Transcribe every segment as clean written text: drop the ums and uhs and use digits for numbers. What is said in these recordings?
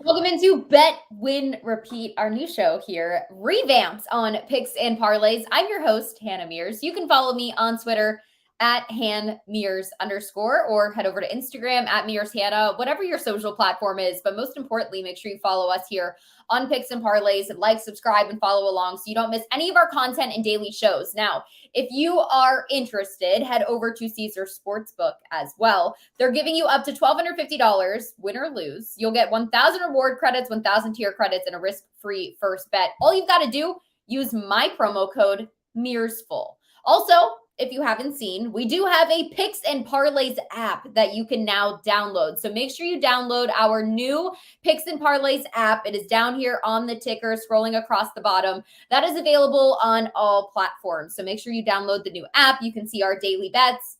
Welcome into Bet, Win, Repeat, our new show here, revamped on Picks and Parlays. I'm your host, Hannah Mears. You can follow me on Twitter at @HannMears_ or head over to Instagram at Mears Hannah, whatever your social platform is. But most importantly, make sure you follow us here on Picks and Parlays and like, subscribe, and follow along so you don't miss any of our content and daily shows. Now, if you are interested, head over to Caesar Sportsbook as well. They're giving you up to $1,250, win or lose. You'll get 1,000 reward credits, 1,000 tier credits, and a risk-free first bet. All you've got to do, use my promo code MEARSFUL. Also, if you haven't seen, we do have a Picks and Parlays app that you can now download. So make sure you download our new Picks and Parlays app. It is down here on the ticker, scrolling across the bottom. That is available on all platforms. So make sure you download the new app. You can see our daily bets,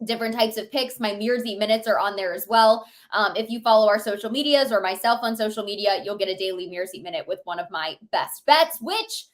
different types of picks. My Mearsy Minutes are on there as well. If you follow our social medias or myself on social media, you'll get a daily Mearsy Minute with one of my best bets, which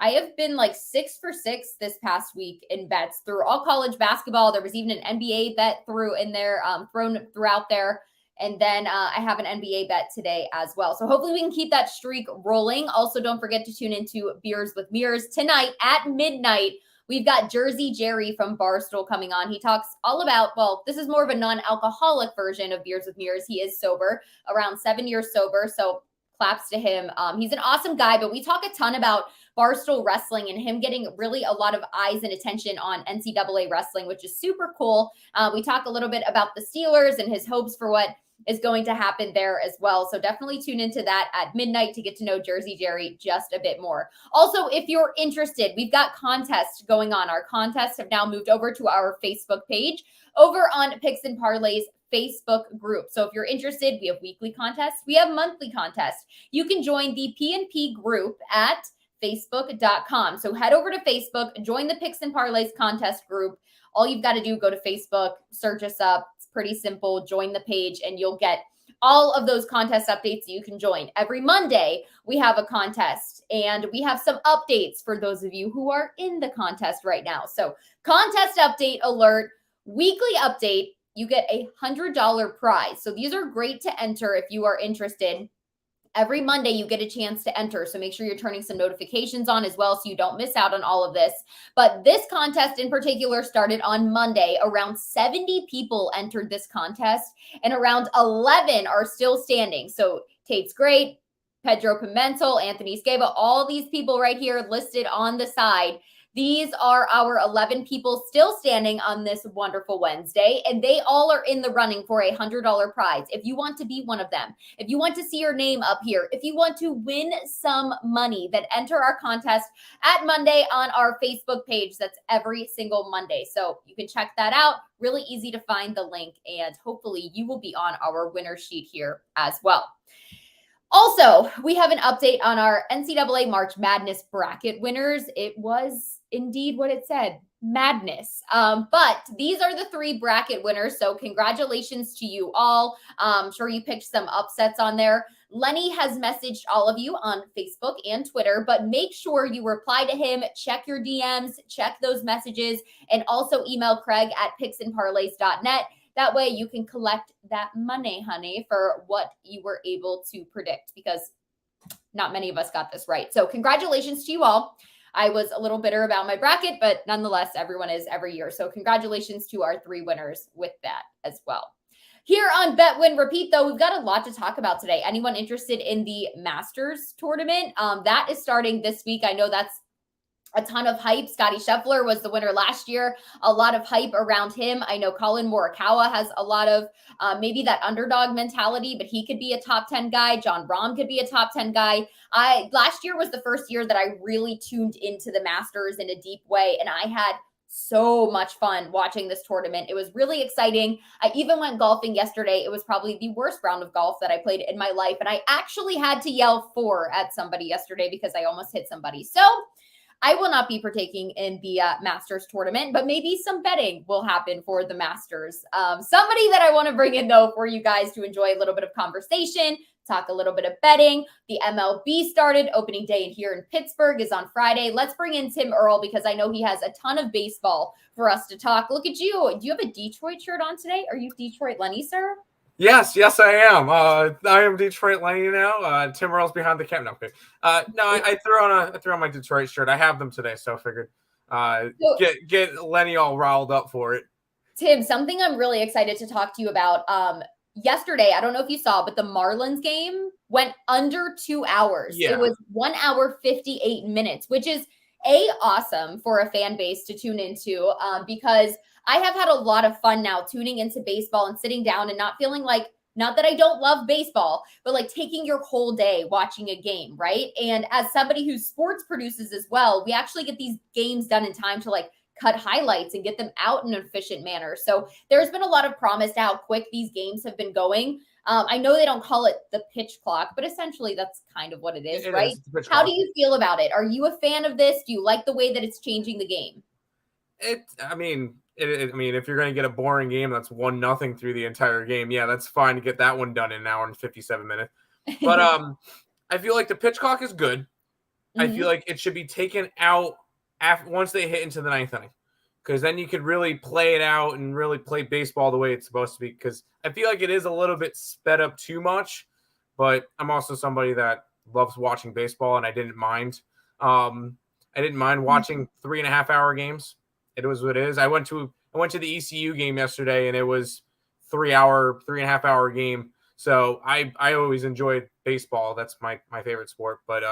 I have been like 6 for 6 this past week in bets through all college basketball. There was even an NBA bet thrown throughout there. And then I have an NBA bet today as well. So hopefully we can keep that streak rolling. Also, don't forget to tune into Beers with Mears tonight at midnight. We've got Jersey Jerry from Barstool coming on. He talks all about, well, this is more of a non-alcoholic version of Beers with Mears. He is sober, around 7 years sober. So claps to him. He's an awesome guy, but we talk a ton about Barstool wrestling and him getting really a lot of eyes and attention on NCAA wrestling, which is super cool. We talk a little bit about the Steelers and his hopes for what is going to happen there as well. So definitely tune into that at midnight to get to know Jersey Jerry just a bit more. Also, if you're interested, we've got contests going on. Our contests have now moved over to our Facebook page over on Picks and Parlays Facebook group. So if you're interested, we have weekly contests. We have monthly contests. You can join the P&P group at facebook.com. So head over to Facebook, join the Picks and Parlays contest group. All you've got to do, go to Facebook, search us up. It's pretty simple. Join the page and you'll get all of those contest updates you can join. Every Monday, we have a contest and we have some updates for those of you who are in the contest right now. So contest update alert, weekly update, you get a $100 prize. So these are great to enter if you are interested. Every Monday, you get a chance to enter. So make sure you're turning some notifications on as well so you don't miss out on all of this. But this contest in particular started on Monday. Around 70 people entered this contest and around 11 are still standing. So Tate's Great, Pedro Pimentel, Anthony Scava, all these people right here listed on the side. These are our 11 people still standing on this wonderful Wednesday, and they all are in the running for a $100 prize. If you want to be one of them, if you want to see your name up here, if you want to win some money, then enter our contest at Monday on our Facebook page. That's every single Monday. So you can check that out. Really easy to find the link, and hopefully you will be on our winner sheet here as well. Also, we have an update on our NCAA March Madness bracket winners. It was indeed what it said, madness. But these are the 3 bracket winners. So congratulations to you all. I'm sure you picked some upsets on there. Lenny has messaged all of you on Facebook and Twitter, but make sure you reply to him, check your DMs, check those messages, and also email Craig at picksandparlays.net. That way you can collect that money, honey, for what you were able to predict, because not many of us got this right. So congratulations to you all. I was a little bitter about my bracket, but nonetheless, everyone is every year. So congratulations to our 3 winners with that as well. Here on Bet, Win, Repeat, though, we've got a lot to talk about today. Anyone interested in the Masters tournament? That is starting this week. I know that's a ton of hype. Scotty Scheffler was the winner last year. A lot of hype around him. I know Colin Morikawa has a lot of maybe that underdog mentality, but he could be a top 10 guy. John Rahm could be a top 10 guy. Last year was the first year that I really tuned into the Masters in a deep way, and I had so much fun watching this tournament. It was really exciting. I even went golfing yesterday. It was probably the worst round of golf that I played in my life, and I actually had to yell 4 at somebody yesterday because I almost hit somebody. So I will not be partaking in the Masters tournament, but maybe some betting will happen for the Masters. Somebody that I want to bring in, though, for you guys to enjoy a little bit of conversation, talk a little bit of betting. The MLB started. Opening day here in Pittsburgh is on Friday. Let's bring in Tim Earl because I know he has a ton of baseball for us to talk. Look at you. Do you have a Detroit shirt on today? Are you Detroit Lenny, sir? Yes, I am. I am Detroit Lenny now. Tim Earl's behind the camera. No, okay. I threw on my Detroit shirt. I have them today, so I figured So, get Lenny all riled up for it. Tim, something I'm really excited to talk to you about. Yesterday, I don't know if you saw, but the Marlins game went under 2 hours. Yeah. It was 1 hour 58 minutes, which is awesome for a fan base to tune into, because I have had a lot of fun now tuning into baseball and sitting down and not feeling like, not that I don't love baseball, but like taking your whole day watching a game, right? And as somebody who sports produces as well, we actually get these games done in time to like cut highlights and get them out in an efficient manner. So there's been a lot of promise to how quick these games have been going. I know they don't call it the pitch clock, but essentially that's kind of what it is, right? How do you feel about it? Are you a fan of this? Do you like the way that it's changing the game? I mean, if you're going to get a boring game that's 1-0 through the entire game, yeah, that's fine to get that one done in an hour and 57 minutes. But I feel like the pitch clock is good. I feel like it should be taken out once they hit into the 9th inning, because then you could really play it out and really play baseball the way it's supposed to be. Because I feel like it is a little bit sped up too much, but I'm also somebody that loves watching baseball, and I didn't mind. I didn't mind watching 3.5 hour games. It was what it is. I went to the ECU game yesterday, and it was 3.5 hour game. So I always enjoyed baseball. That's my favorite sport. But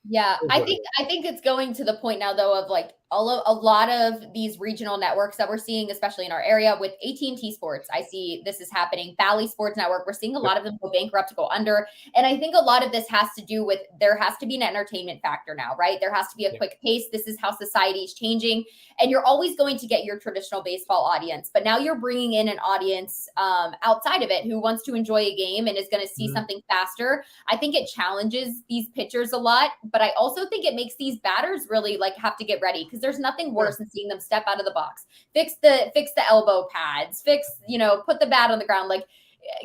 yeah, I think it's going to the point now though of like a lot of these regional networks that we're seeing, especially in our area with AT&T Sports. I see this is happening. Bally Sports Network. We're seeing a lot of them go bankrupt, go under. And I think a lot of this has to do with there has to be an entertainment factor now, right? There has to be a quick pace. This is how society is changing. And you're always going to get your traditional baseball audience. But now you're bringing in an audience outside of it who wants to enjoy a game and is going to see something faster. I think it challenges these pitchers a lot. But I also think it makes these batters really like have to get ready, because there's nothing worse than seeing them step out of the box, fix the elbow pads, put the bat on the ground, like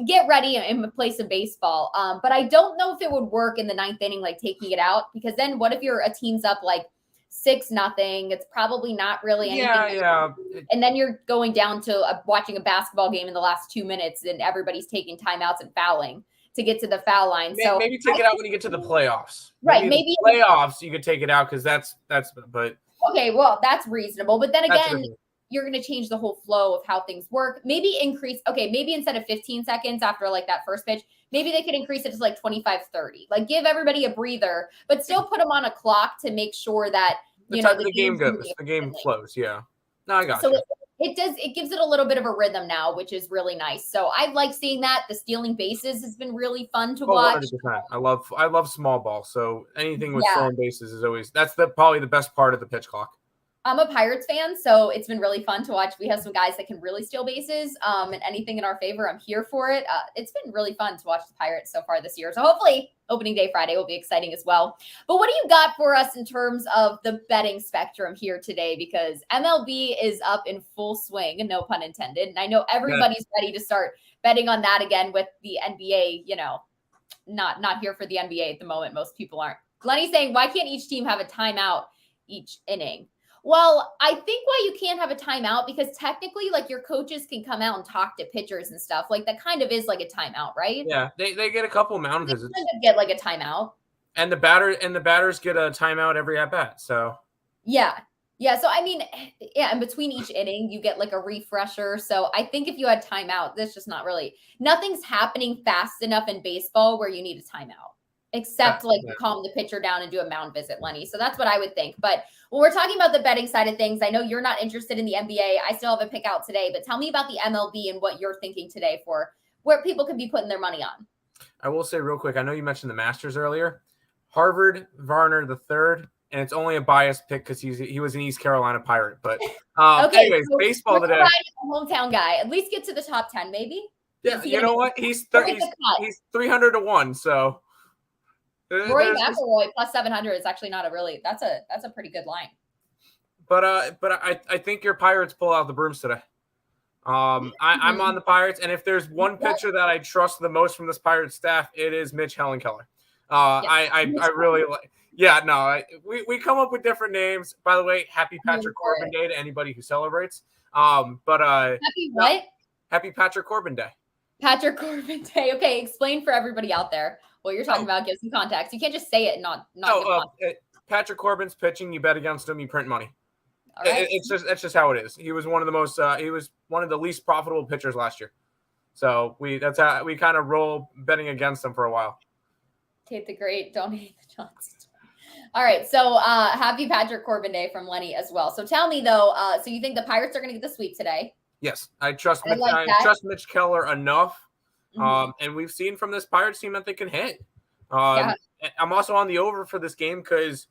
get ready and play some baseball. But I don't know if it would work in the 9th inning, like taking it out, because then what if a team's up like 6-0? It's probably not really anything. Yeah. And then you're going down to watching a basketball game in the last 2 minutes and everybody's taking timeouts and fouling to get to the foul line. So maybe take it out when you get to the playoffs. Right. Maybe playoffs you could take it out, because that's but okay, well, that's reasonable. But then again, you're going to change the whole flow of how things work. Maybe maybe instead of 15 seconds after like that first pitch, maybe they could increase it to like 25, 30. Like give everybody a breather, but still put them on a clock to make sure that the game goes, the game flows. Yeah. No, I got you. It gives it a little bit of a rhythm now, which is really nice. So I like seeing that. The stealing bases has been really fun to watch. 100%. I love small ball. So anything with stolen bases is always, that's probably the best part of the pitch clock. I'm a Pirates fan, so it's been really fun to watch. We have some guys that can really steal bases, and anything in our favor, I'm here for it. It's been really fun to watch the Pirates so far this year. So hopefully opening day Friday will be exciting as well. But what do you got for us in terms of the betting spectrum here today? Because MLB is up in full swing, no pun intended. And I know everybody's ready to start betting on that again with the NBA, not here for the NBA at the moment. Most people aren't. Glenny's saying, why can't each team have a timeout each inning? Well, I think why you can't have a timeout, because technically, like, your coaches can come out and talk to pitchers and stuff. Like, that kind of is like a timeout, right? Yeah, they get a couple mound visits. Kind of get like a timeout. And the batters get a timeout every at bat. So yeah. So I mean, in between each inning, you get like a refresher. So I think if you had timeout, that's just nothing's happening fast enough in baseball where you need a timeout. Except calm the pitcher down and do a mound visit, Lenny. So that's what I would think. But when we're talking about the betting side of things, I know you're not interested in the NBA. I still have a pick out today, but tell me about the MLB and what you're thinking today for where people can be putting their money on. I will say real quick, I know you mentioned the Masters earlier. Harvard Varner III, and it's only a biased pick because he was an East Carolina Pirate. But anyways, so baseball today. Hometown guy. At least get to the top 10, maybe. Yeah, you know what? He's 300 to 1, so. Rory McIlroy plus 700 is actually not that's a pretty good line. But I think your Pirates pull out the brooms today. I'm on the Pirates, and if there's one pitcher that I trust the most from this Pirates staff, it is Mitch Hellenkeller. I really like. Yeah, no, we come up with different names. By the way, happy Patrick Corbin Day to anybody who celebrates. Happy what? Happy Patrick Corbin Day. Patrick Corbin Day. Okay, explain for everybody out there what you're talking about. Give some context. You can't just say it and not give context. Patrick Corbin's pitching. You bet against him, you print money. All right. That's just how it is. He was one of the most. He was one of the least profitable pitchers last year. So that's how we kind of roll betting against him for a while. Tate the Great, don't hate the Johnson. All right, so happy Patrick Corbin Day from Lenny as well. So tell me though, so you think the Pirates are going to get the sweep today? Yes, I trust Mitch Keller enough, and we've seen from this Pirates team that they can hit. I'm also on the over for this game because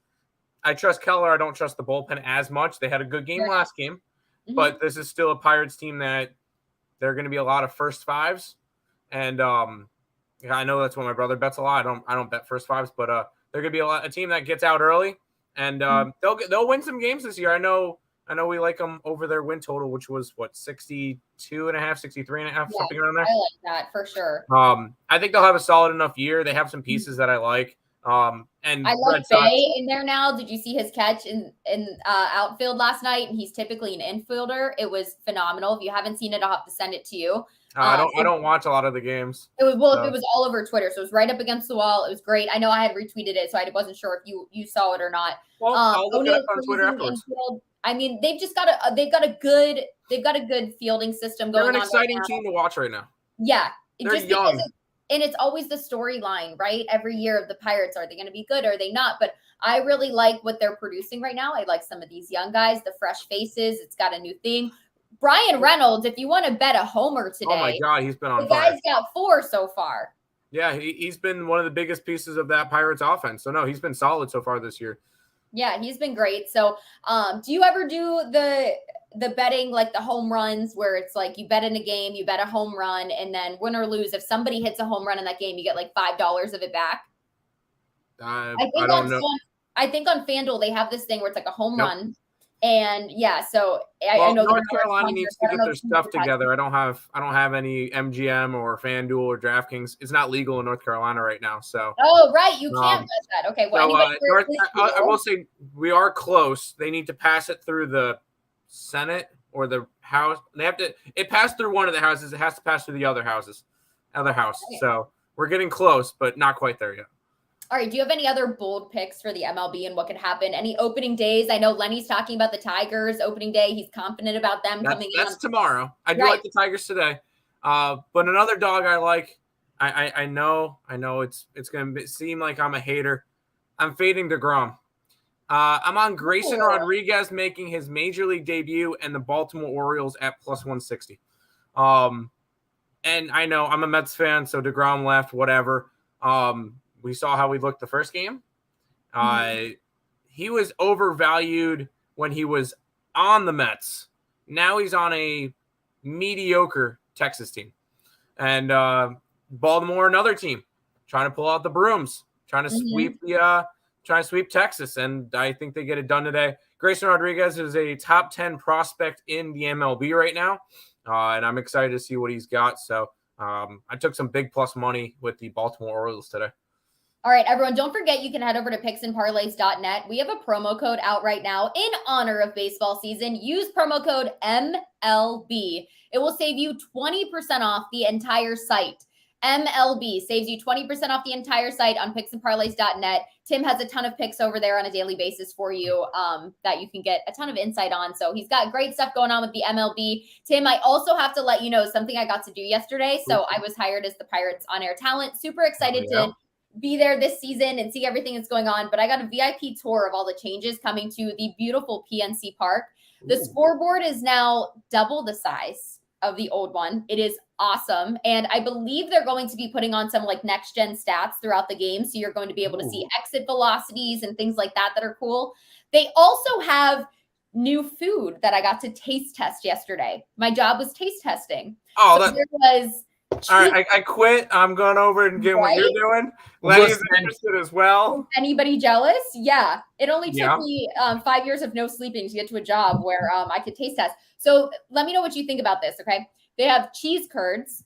I trust Keller. I don't trust the bullpen as much. They had a good game last game, but this is still a Pirates team that they're going to be a lot of first fives, and I know that's what my brother bets a lot. I don't bet first fives, but they're going to be a team that gets out early, and they'll win some games this year. I know we like them over their win total, which was 62.5, 63.5, something around there. I like that for sure. I think they'll have a solid enough year. They have some pieces that I like. And I like Bay in there now. Did you see his catch in outfield last night? And he's typically an infielder. It was phenomenal. If you haven't seen it, I'll have to send it to you. I don't watch a lot of the games. It was all over Twitter, so it was right up against the wall. It was great. I know I had retweeted it, so I wasn't sure if you saw it or not. Well, I'll look it up on Twitter afterwards. I mean, they've got a good fielding system going on. They're an exciting team to watch right now. Yeah, they're young. And it's always the storyline, right? Every year of the Pirates, are they going to be good? Or are they not? But I really like what they're producing right now. I like some of these young guys, the fresh faces. It's got a new theme. Brian Reynolds, if you want to bet a homer today. Oh my God, he's been on fire. The guy's got 4 so far. Yeah, he's been one of the biggest pieces of that Pirates offense. So no, he's been solid so far this year. Yeah, he's been great. So do you ever do the betting, like the home runs, where it's like you bet in a game, you bet a home run, and then win or lose, if somebody hits a home run in that game, you get like $5 of it back? I don't know. I think on FanDuel they have this thing where it's like a home run. And so I know North Carolina needs to get their stuff together. I don't have any MGM or FanDuel or DraftKings. It's not legal in North Carolina right now. So right, you can't bet that. Okay, well, I will say we are close. They need to pass it through the Senate or the House. It passed through one of the houses. It has to pass through the other house. Okay. So we're getting close, but not quite there yet. All right. Do you have any other bold picks for the MLB and what could happen? Any opening days? I know Lenny's talking about the Tigers opening day. He's confident about them coming in. That's tomorrow. I do like the Tigers today. But another dog I like, I know it's going to seem like I'm a hater. I'm fading DeGrom. I'm on Grayson Rodriguez making his major league debut and the Baltimore Orioles at plus 160. And I know I'm a Mets fan, so DeGrom left, whatever. We saw how we looked the first game. He was overvalued when he was on the Mets. Now he's on a mediocre Texas team. And Baltimore, another team, trying to pull out the brooms, trying to sweep Texas. And I think they get it done today. Grayson Rodriguez is a top 10 prospect in the MLB right now. And I'm excited to see what he's got. So I took some big plus money with the Baltimore Orioles today. All right, everyone, don't forget you can head over to picksandparlays.net. We have a promo code out right now in honor of baseball season. Use promo code MLB. It will save you 20% off the entire site. MLB saves you 20% off the entire site on picksandparlays.net. Tim has a ton of picks over there on a daily basis for you that you can get a ton of insight on. So he's got great stuff going on with the MLB. Tim, I also have to let you know something I got to do yesterday. So I was hired as the Pirates on-air talent. Super excited to be there this season and see everything that's going on. But I got a VIP tour of all the changes coming to the beautiful PNC Park. The scoreboard is now double the size of the old one. It is awesome. And I believe they're going to be putting on some like next gen stats throughout the game. So you're going to be able to see exit velocities and things like that are cool. They also have new food that I got to taste test yesterday. My job was taste testing. There was all right, I quit. I'm going over and getting what you're doing. Lenny's interested as well. Anybody jealous? Yeah. It only took me 5 years of no sleeping to get to a job where I could taste test. So let me know what you think about this, okay? They have cheese curds.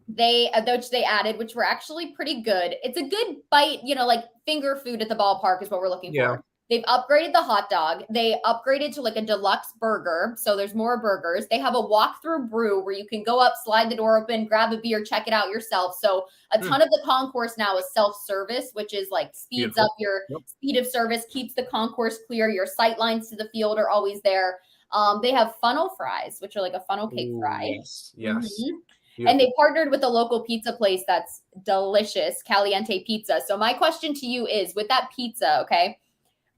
Which they added, which were actually pretty good. It's a good bite, like finger food at the ballpark is what we're looking for. They've upgraded the hot dog. They upgraded to like a deluxe burger. So there's more burgers. They have a walk-through brew where you can go up, slide the door open, grab a beer, check it out yourself. So a ton of the concourse now is self-service, which is like speeds up your speed of service, keeps the concourse clear. Your sight lines to the field are always there. They have funnel fries, which are like a funnel cake fry. Yes. And they partnered with a local pizza place that's delicious, Caliente Pizza. So my question to you is, with that pizza, okay,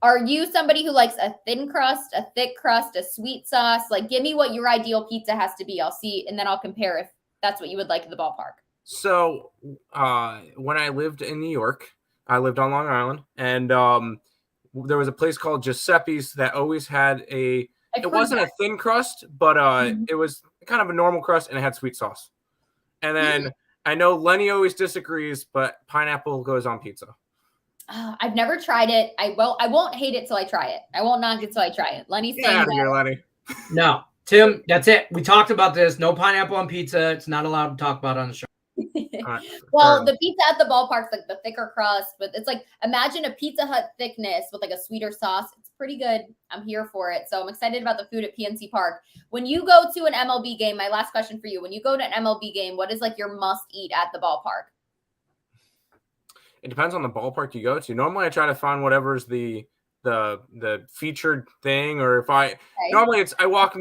are you somebody who likes a thin crust, a thick crust, a sweet sauce? Like, give me what your ideal pizza has to be. I'll see, and then I'll compare if that's what you would like at the ballpark. So when I lived in New York, I lived on Long Island, and there was a place called Giuseppe's that always had it wasn't a thin crust, but it was kind of a normal crust, and it had sweet sauce. And then I know Lenny always disagrees, but pineapple goes on pizza. I've never tried it. I won't hate it till I try it. I won't knock it till I try it. Lenny's saying out of here, Lenny. No, Tim, that's it. We talked about this. No pineapple on pizza. It's not allowed to talk about on the show. Well, the pizza at the ballpark's like the thicker crust, but it's like, imagine a Pizza Hut thickness with like a sweeter sauce. It's pretty good. I'm here for it. So I'm excited about the food at PNC Park. When you go to an MLB game, my last question for you, when you go to an MLB game, what is like your must eat at the ballpark? It depends on the ballpark you go to. Normally I try to find whatever's the featured thing, or if normally it's I walk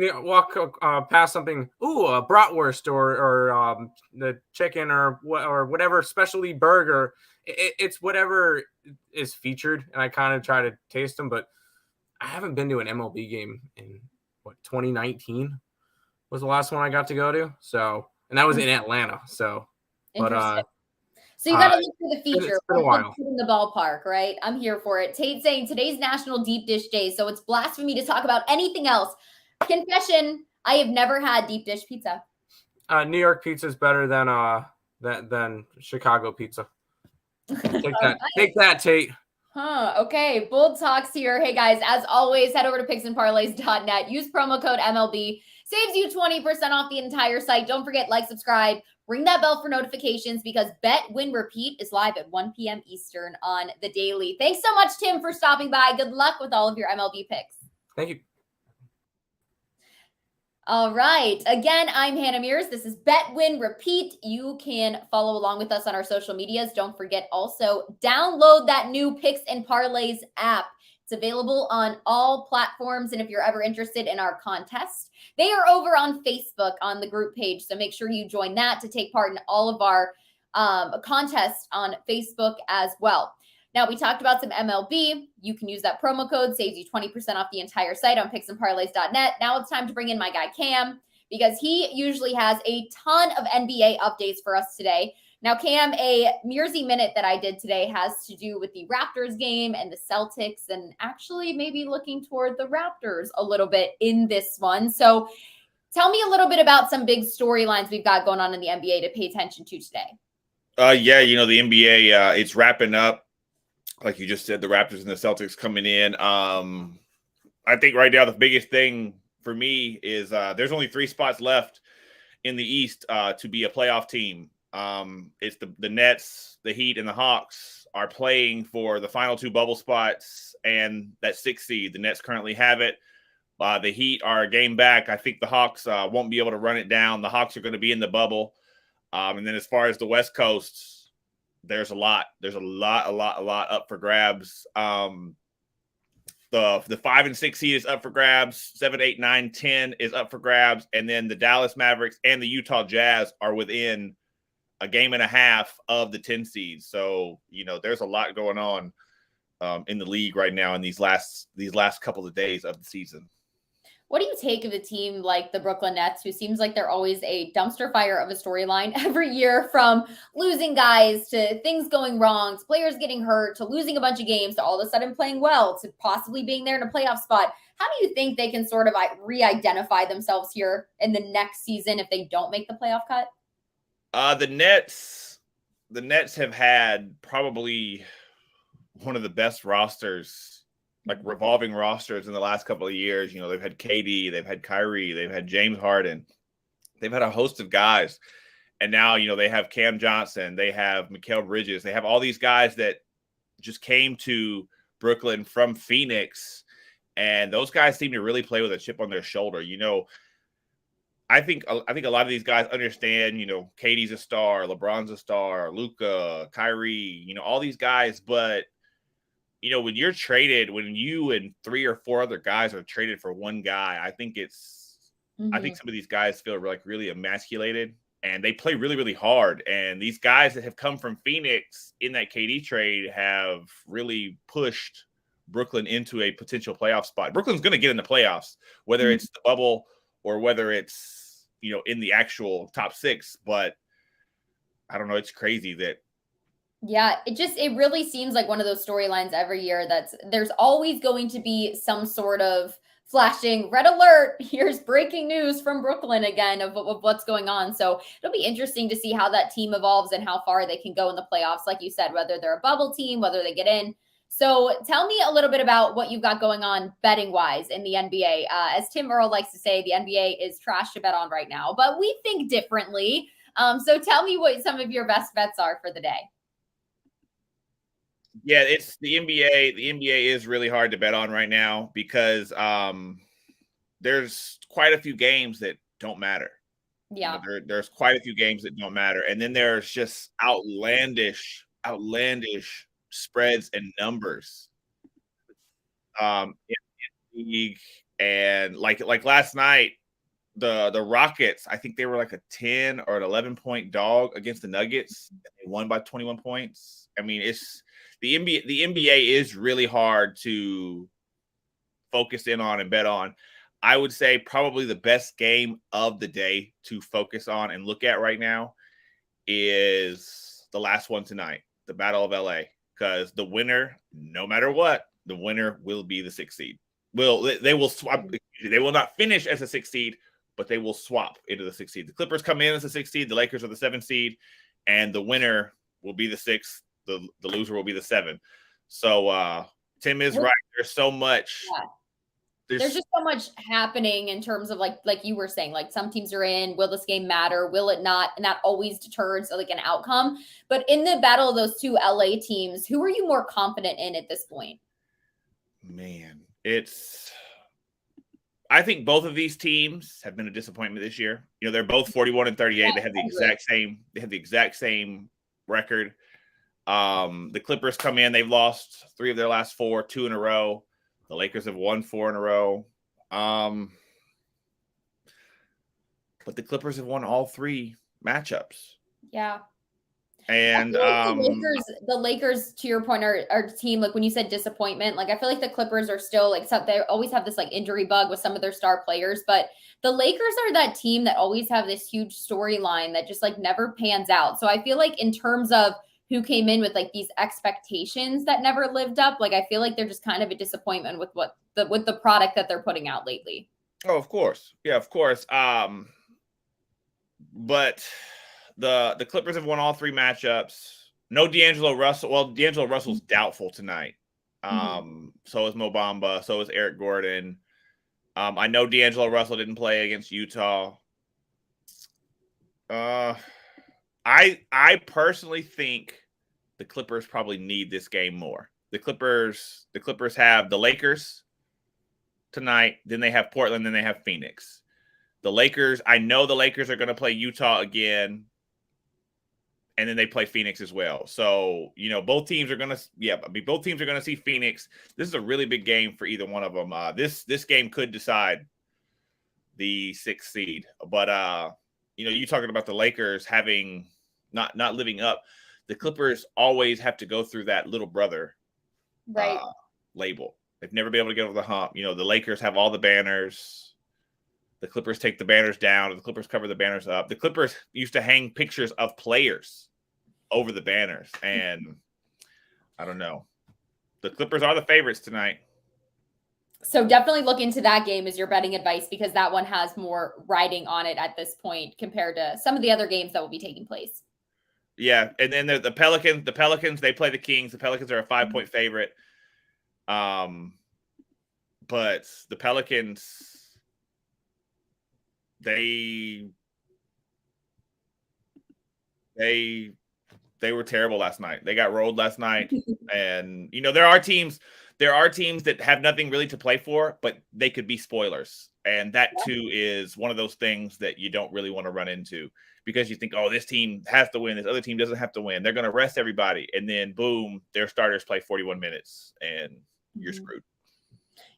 past something, a bratwurst or the chicken or whatever specialty burger. It's whatever is featured, and I kind of try to taste them. But I haven't been to an MLB game in 2019 was the last one I got to go to. So, and that was in Atlanta. So, but so you got to look for the feature. It's been a while. In the ballpark, right? I'm here for it. Tate saying today's National Deep Dish Day, so it's blasphemy to talk about anything else. Confession: I have never had deep dish pizza. New York pizza is better than Chicago pizza. Take that, take that, Tate. Okay. Bold talks here. Hey guys, as always, head over to picksandparlays.net. Use promo code MLB. Saves you 20% off the entire site. Don't forget, like, subscribe, ring that bell for notifications, because Bet, Win, Repeat is live at 1 p.m. Eastern on the daily. Thanks so much, Tim, for stopping by. Good luck with all of your MLB picks. Thank you. All right. Again, I'm Hannah Mears. This is Bet, Win, Repeat. You can follow along with us on our social medias. Don't forget also, download that new Picks and Parlays app. It's available on all platforms. And if you're ever interested in our contest, they are over on Facebook on the group page. So make sure you join that to take part in all of our contests on Facebook as well. Now, we talked about some MLB. You can use that promo code, saves you 20% off the entire site on picksandparlays.net. Now it's time to bring in my guy, Cam, because he usually has a ton of NBA updates for us today. Now, Cam, a Mearsy Minute that I did today has to do with the Raptors game and the Celtics, and actually maybe looking toward the Raptors a little bit in this one. So tell me a little bit about some big storylines we've got going on in the NBA to pay attention to today. Yeah, the NBA, it's wrapping up. Like you just said, the Raptors and the Celtics coming in. I think right now the biggest thing for me is there's only 3 spots left in the East to be a playoff team. It's the Nets, the Heat, and the Hawks are playing for the final 2 bubble spots and that 6th seed. The Nets currently have it. The Heat are a game back. I think the Hawks won't be able to run it down. The Hawks are going to be in the bubble. And then as far as the West Coast, there's a lot up for grabs. The 5 and 6 seed is up for grabs. 7, 8, 9, 10 is up for grabs. And then the Dallas Mavericks and the Utah Jazz are within a game and a half of the 10 seeds. So, there's a lot going on in the league right now in these last couple of days of the season. What do you take of a team like the Brooklyn Nets, who seems like they're always a dumpster fire of a storyline every year, from losing guys to things going wrong, to players getting hurt, to losing a bunch of games, to all of a sudden playing well, to possibly being there in a playoff spot? How do you think they can sort of re-identify themselves here in the next season if they don't make the playoff cut? The Nets have had probably one of the best rosters, like revolving rosters in the last couple of years. They've had KD, they've had Kyrie, they've had James Harden. They've had a host of guys. And now, they have Cam Johnson, they have Mikal Bridges. They have all these guys that just came to Brooklyn from Phoenix, and those guys seem to really play with a chip on their shoulder. I think a lot of these guys understand, KD's a star, LeBron's a star, Luka, Kyrie, all these guys. But, when you're traded, when you and 3 or 4 other guys are traded for one guy, I think I think some of these guys feel like really emasculated, and they play really, really hard. And these guys that have come from Phoenix in that KD trade have really pushed Brooklyn into a potential playoff spot. Brooklyn's going to get in the playoffs, whether it's the bubble or whether it's, in the actual top 6. But I don't know. It's crazy that. Yeah, it really seems like one of those storylines every year there's always going to be some sort of flashing red alert. Here's breaking news from Brooklyn again of what's going on. So it'll be interesting to see how that team evolves and how far they can go in the playoffs. Like you said, whether they're a bubble team, whether they get in. So tell me a little bit about what you've got going on betting wise in the NBA. As Tim Earl likes to say, the NBA is trash to bet on right now, but we think differently. So tell me what some of your best bets are for the day. Yeah, it's the NBA. The NBA is really hard to bet on right now because there's quite a few games that don't matter. Yeah, there's quite a few games that don't matter, and then there's just outlandish spreads and numbers in the league. And like last night, the Rockets, I think they were like a 10 or an 11-point dog against the Nuggets. They won by 21 points. I mean, it's the NBA. The NBA is really hard to focus in on and bet on. I would say probably the best game of the day to focus on and look at right now is the last one tonight, the Battle of LA, because the winner, no matter what, the winner will be the 6th seed. They will swap. They will not finish as a 6th seed, but they will swap into the 6th seed. The Clippers come in as a 6th seed. The Lakers are the 7th seed, and the winner will be the 6th. The loser will be the 7th. So Tim is right. There's so much. Yeah. There's just so much happening in terms of like you were saying, like some teams are in, will this game matter? Will it not? And that always deters like an outcome. But in the battle of those two LA teams, who are you more confident in at this point? Man, I think both of these teams have been a disappointment this year. They're both 41 and 38. They have the exact same record. The Clippers come in, they've lost 3 of their last 4, 2 in a row. The Lakers have won 4 in a row. But the Clippers have won all 3 matchups. Yeah. And the Lakers, to your point, are a team, like when you said disappointment, like I feel like the Clippers are still like, they always have this like injury bug with some of their star players, but the Lakers are that team that always have this huge storyline that just like never pans out. So I feel like in terms of who came in with like these expectations that never lived up, like I feel like they're just kind of a disappointment with with the product that they're putting out lately. Oh, of course. Yeah, of course. But the Clippers have won all 3 matchups. No D'Angelo Russell. Well, D'Angelo Russell's doubtful tonight. So is Mo Bamba. So is Eric Gordon. I know D'Angelo Russell didn't play against Utah. I personally think the Clippers probably need this game more. The Clippers have the Lakers tonight, then they have Portland, then they have Phoenix. The Lakers, I know the Lakers are going to play Utah again, and then they play Phoenix as well. So, both teams are going to see Phoenix. This is a really big game for either one of them. This game could decide the 6th seed. But you talking about the Lakers having not living up. The Clippers always have to go through that little brother label. They've never been able to get over the hump. The Lakers have all the banners. The Clippers take the banners down. The Clippers cover the banners up. The Clippers used to hang pictures of players over the banners. And I don't know. The Clippers are the favorites tonight. So definitely look into that game as your betting advice, because that one has more riding on it at this point compared to some of the other games that will be taking place. Yeah, and then the Pelicans. The Pelicans, they play the Kings. The Pelicans are a 5-point favorite. But the Pelicans, they They were terrible last night. They got rolled last night. And, there are teams that have nothing really to play for, but they could be spoilers. And that, too, is one of those things that you don't really want to run into because you think, oh, this team has to win. This other team doesn't have to win. They're going to rest everybody. And then, boom, their starters play 41 minutes, and you're screwed.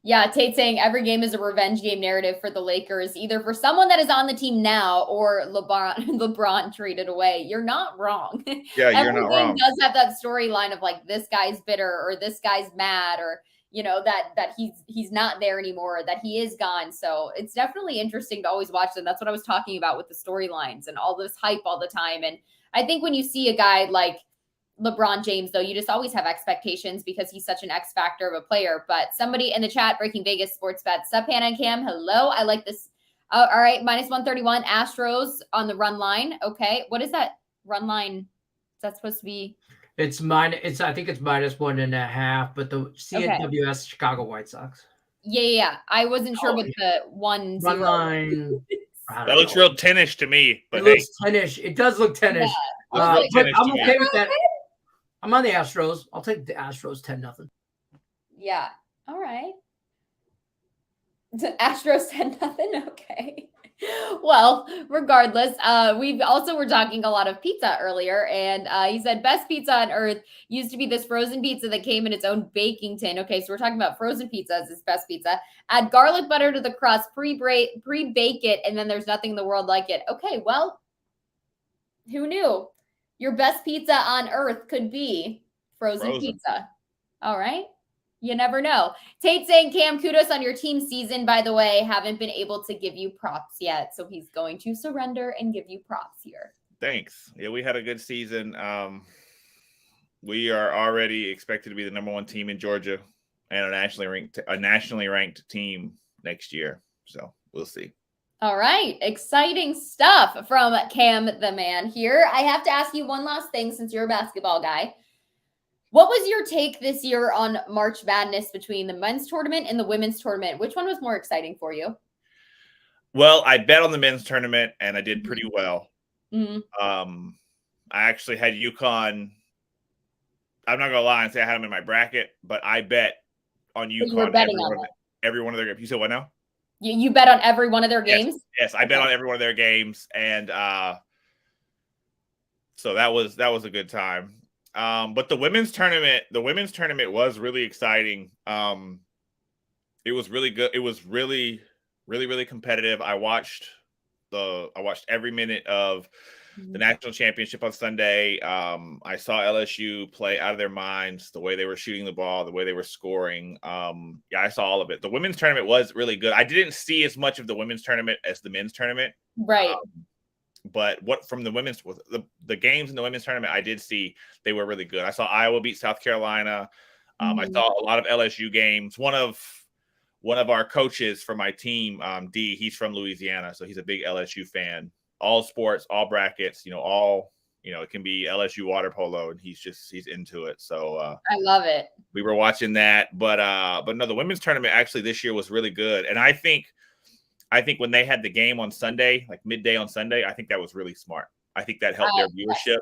Yeah, Tate saying every game is a revenge game narrative for the Lakers, either for someone that is on the team now or LeBron traded away. You're not wrong. Yeah, you're every not game wrong. does have that storyline of like this guy's bitter or this guy's mad or that he's not there anymore, that he is gone. So it's definitely interesting to always watch them. That's what I was talking about with the storylines and all this hype all the time. And I think when you see a guy like LeBron James, though, you just always have expectations because he's such an X factor of a player. But somebody in the chat, Breaking Vegas Sports Bet, Sup, Hannah and Cam, hello. I like this. All right, -131, Astros on the run line. Okay, what is that run line? Is that supposed to be? I think it's -1.5, but the CWS Chicago White Sox. Yeah. I wasn't sure what the 1-0 run line. That looks real tennis to me. But it looks tennis. It does look tennis. Yeah. But I'm okay with that. I'm on the Astros. I'll take the Astros 10-0. Yeah. All right. Astros 10-0. Okay. Well, regardless, we also were talking a lot of pizza earlier, and he said best pizza on earth used to be this frozen pizza that came in its own baking tin. Okay, so we're talking about frozen pizza as his best pizza. Add garlic butter to the crust, pre-bake it, and then there's nothing in the world like it. Okay, well, who knew? Your best pizza on earth could be frozen pizza. All right. You never know. Tate saying, Cam, kudos on your team season, by the way. Haven't been able to give you props yet. So he's going to surrender and give you props here. Thanks. Yeah, we had a good season. We are already expected to be the #1 team in Georgia and a nationally ranked team next year. So we'll see. All right. Exciting stuff from Cam the man here. I have to ask you one last thing since you're a basketball guy. What was your take this year on March Madness between the men's tournament and the women's tournament? Which one was more exciting for you? Well, I bet on the men's tournament and I did pretty well. Mm-hmm. I actually had UConn. I'm not going to lie and say I had them in my bracket, but I bet on UConn every one of their games. You said what now? You bet on every one of their games? Yes, I bet on every one of their games. And so that was a good time. But the women's tournament was really exciting. It was really good. It was really, really, really competitive. I watched every minute of the national championship on Sunday. I saw LSU play out of their minds, the way they were shooting the ball, the way they were scoring. Yeah, I saw all of it. The women's tournament was really good. I didn't see as much of the women's tournament as the men's tournament. Right. But what from the women's the games in the women's tournament, I did see they were really good. I saw Iowa beat South Carolina. I saw a lot of LSU games. One of our coaches for my team, D, he's from Louisiana, so he's a big LSU fan. All sports, all brackets, it can be LSU water polo, and he's into it. So I love it. We were watching that, but no, the women's tournament actually this year was really good, and I think when they had the game on Sunday, like midday on Sunday, I think that was really smart. I think that helped their viewership.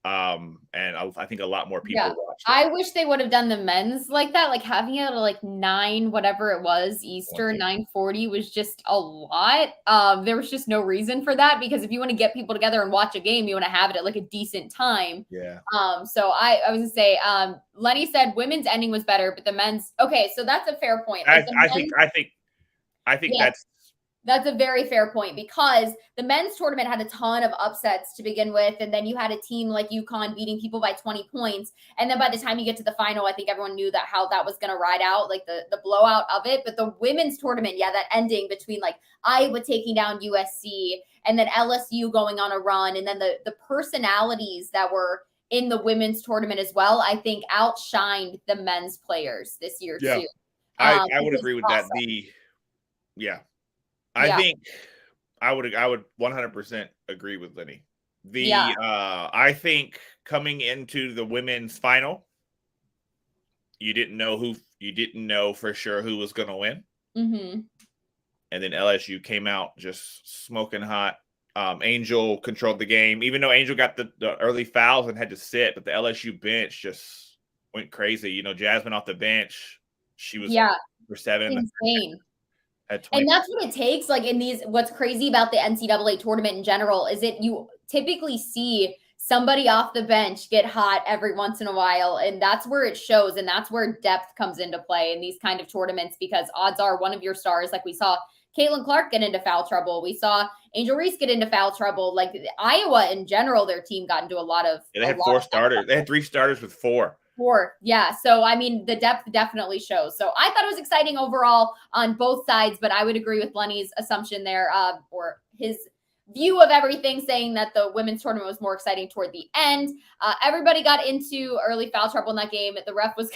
And I think a lot more people watched it. I wish they would have done the men's like that, like having it at like 9, whatever it was, Eastern 9:40 was just a lot. There was just no reason for that because if you want to get people together and watch a game, you want to have it at like a decent time. Yeah. So I was gonna say, Lenny said women's ending was better, but the men's. Okay, so that's a fair point. Like I think that's a very fair point because the men's tournament had a ton of upsets to begin with. And then you had a team like UConn beating people by 20 points. And then by the time you get to the final, I think everyone knew how that was going to ride out, like the blowout of it. But the women's tournament, that ending between like Iowa taking down USC and then LSU going on a run. And then the personalities that were in the women's tournament as well, I think outshined the men's players this year too. I would agree with that. I think I would 100% agree with Lenny. I think coming into the women's final, you didn't know for sure who was going to win. Mm-hmm. And then LSU came out just smoking hot. Angel controlled the game, even though Angel got the early fouls and had to sit, but the LSU bench just went crazy. You know, Jasmine off the bench, she was for 7. Insane. Had 20. And that's what it takes. Like in these, what's crazy about the NCAA tournament in general is that you typically see somebody off the bench get hot every once in a while. And that's where it shows. And that's where depth comes into play in these kind of tournaments, because odds are one of your stars, like we saw Caitlin Clark get into foul trouble. We saw Angel Reese get into foul trouble. Like Iowa in general, their team got into a lot of. They had 4 starters. They had 3 starters with 4. Yeah. So, I mean, the depth definitely shows. So I thought it was exciting overall on both sides, but I would agree with Lenny's assumption there, or his view of everything, saying that the women's tournament was more exciting toward the end. Everybody got into early foul trouble in that game. The ref was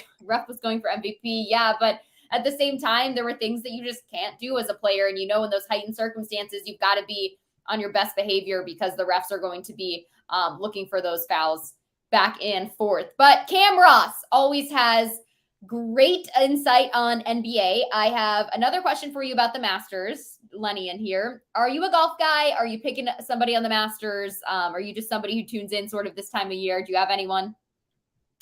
going for MVP. Yeah. But at the same time, there were things that you just can't do as a player. And, you know, in those heightened circumstances, you've got to be on your best behavior because the refs are going to be looking for those fouls back and forth. But Cam Ross always has great insight on NBA. I have another question for you about the Masters. Lenny in here. Are you a golf guy? Are you picking somebody on the Masters? Are you just somebody who tunes in sort of this time of year? Do you have anyone?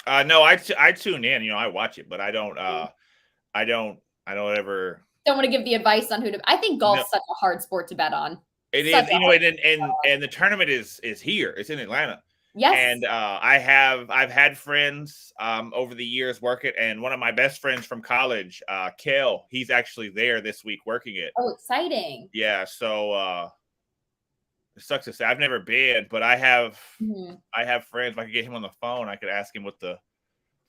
No, I tune in. You know, I watch it, but I don't ever. Don't want to give the advice on who to. I think golf's such a hard sport to bet on. It is, you know, and the tournament is here. It's in Atlanta. Yes. And I've had friends over the years work it, and one of my best friends from college, Kel, he's actually there this week working it. Oh, exciting. Yeah, so it sucks to say I've never been, but I have friends. If I could get him on the phone, I could ask him what the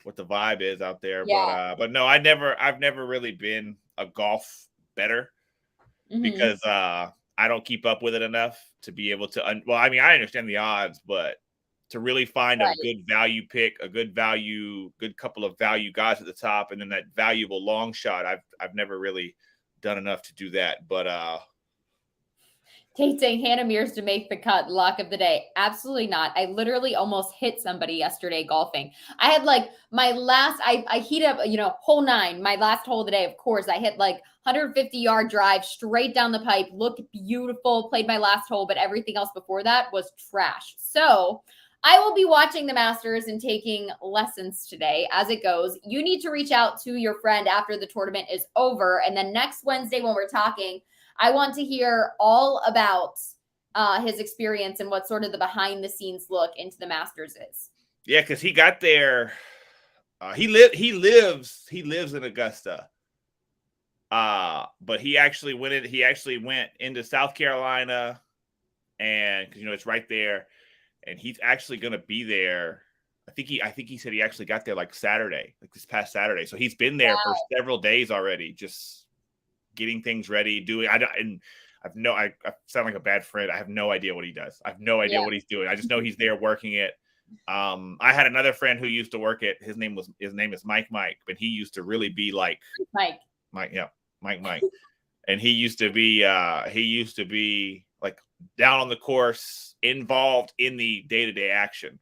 vibe is out there. Yeah. But no, I've never really been a golf bettor because I don't keep up with it enough to be able to well, I mean, I understand the odds, but to really find a good value pick, a good couple of value guys at the top, and then that valuable long shot, I've never really done enough to do that. But Kate saying Hannah Mears to make the cut, lock of the day. Absolutely not. I literally almost hit somebody yesterday golfing. I had like my last, I heat up, you know, hole 9, my last hole of the day. Of course, I hit like 150-yard drive straight down the pipe, looked beautiful, played my last hole, but everything else before that was trash. So I will be watching the Masters and taking lessons today as it goes. You need to reach out to your friend after the tournament is over. And then next Wednesday when we're talking, I want to hear all about his experience and what sort of the behind the scenes look into the Masters is. Yeah, because he got there. He lives in Augusta. But he actually went into South Carolina, and because, you know, it's right there. And he's actually going to be there. I think he said he actually got there like Saturday, like this past Saturday. So he's been there for several days already, just getting things ready, I sound like a bad friend. I have no idea what he does. I have no idea what he's doing. I just know he's there working it. I had another friend who used to work it. His name is Mike, but he used to really be like Mike. Yeah. Mike. And he used to be like down on the course, involved in the day-to-day action.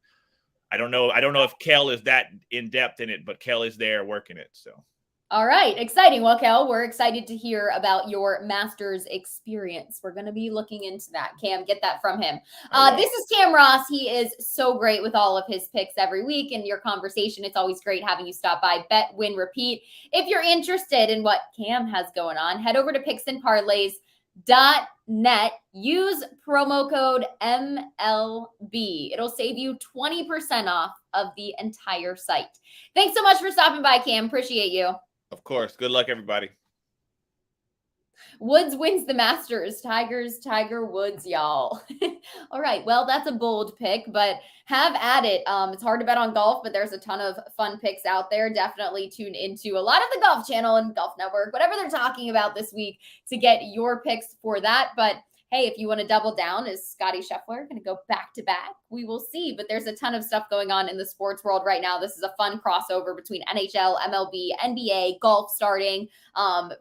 I don't know if Kel is that in depth in it, but Kel is there working it. So, all right, exciting. Well, Kel, we're excited to hear about your Masters experience. We're going to be looking into that. Cam, get that from him. This is Cam Ross. He is so great with all of his picks every week, and your conversation. It's always great having you stop by. Bet, win, repeat. If you're interested in what Cam has going on, head over to picksandparlays.net. Use promo code MLB. It'll save you 20% off of the entire site. Thanks so much for stopping by, Cam. Appreciate you. Of course. Good luck, everybody. Woods wins the Masters. Tiger Woods, y'all. All right. Well, that's a bold pick, but have at it. It's hard to bet on golf, but there's a ton of fun picks out there. Definitely tune into a lot of the Golf Channel and Golf Network, whatever they're talking about this week, to get your picks for that. But hey, if you want to double down, is Scotty Scheffler going to go back to back? We will see. But there's a ton of stuff going on in the sports world right now. This is a fun crossover between NHL, MLB, NBA, golf starting,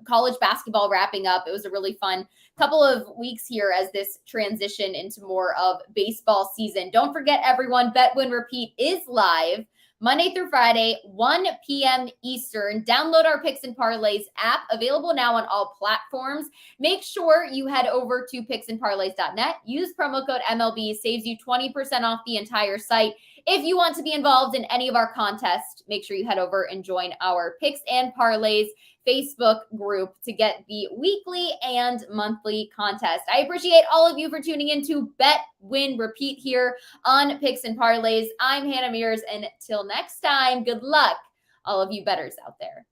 college basketball wrapping up. It was a really fun couple of weeks here as this transition into more of baseball season. Don't forget, everyone, Bet, Win, Repeat is live Monday through Friday, 1 p.m. Eastern. Download our Picks and Parlays app, available now on all platforms. Make sure you head over to picksandparlays.net. Use promo code MLB, saves you 20% off the entire site. If you want to be involved in any of our contests, make sure you head over and join our Picks and Parlays Facebook group to get the weekly and monthly contest. I appreciate all of you for tuning in to Bet, Win, Repeat here on Picks and Parlays. I'm Hannah Mears, and till next time, good luck, all of you bettors out there.